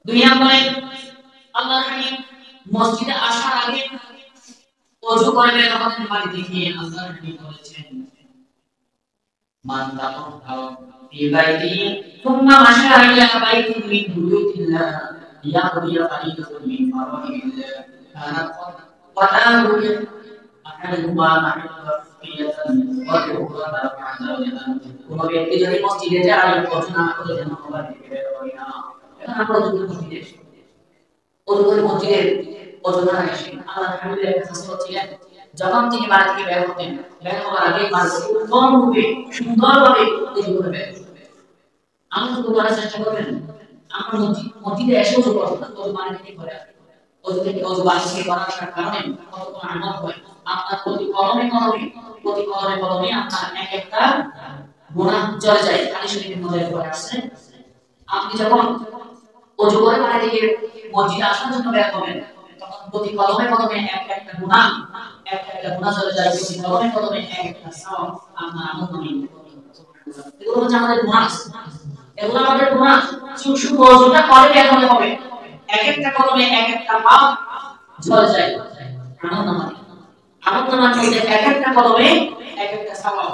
দুই নম্বরে আল্লাহর হাবিব মসজিদে আসার আগে ওযু করে বের হতেন বাড়ি থেকে। আল্লাহর হাবিব বলেছেন মান তাতাহহার ফি বাইতিহি সুম্মা মাশা ইলা বাইতিন মিন বুয়ুতিল্লাহ লিয়াকদিয়া ফারিদাতান মিন ফারাইদিল্লাহ কানাত ওয়াতাহু আহাদুহুমা মাহফিয়াতান ওয়া উখরা মা'আদাওয়াতান। কোন ব্যক্তি যদি মসজিদে যায় আর ওযু না করে যেন বাড়ি থেকে বের হয় না। এখন আমরা যদি মসজিদে ওযু করে মসজিদে ওযু না আসি, আল্লাহর হাবিবের একটা খাসিয়ত ছিলেন, যখন তিনি বাড়ি থেকে বের হতেন, বের হওয়ার আগে উত্তম রূপে সুন্দরভাবে ওযু করে বের হতেন। আমরা তো করার চেষ্টা করবেন, আমরা মসজিদে এসে ওযু করব না, ওযু বাড়ি থেকে করে আসি। ওযু বাড়ি থেকে করার কারণে কত আমল হয়। আপনার প্রতি কলমে আপনার এক একটা গুনাহ চলে যায়। হাদিস শরীফের মধ্যে বলা আছে, আপনি যখন ওযু করে বাড়ি থেকে মসজিদে আসার জন্য বের হবেন, তখন প্রতি কদমে একটা গুনাহ চলে যায়। প্রতি কদমে এক একটা সওয়াব আপনার আমলনামায়। এগুলো হচ্ছে আমাদের গুনাহ, এগুলো আমাদের গুনাহ। শুধু ওযুটা করে বের হতে হবে, এক একটা কদমে এক একটা পাপ চলে যায় আমলনামায়। আমলনামার মধ্যে এক একটা কদমে এক একটা সওয়াব।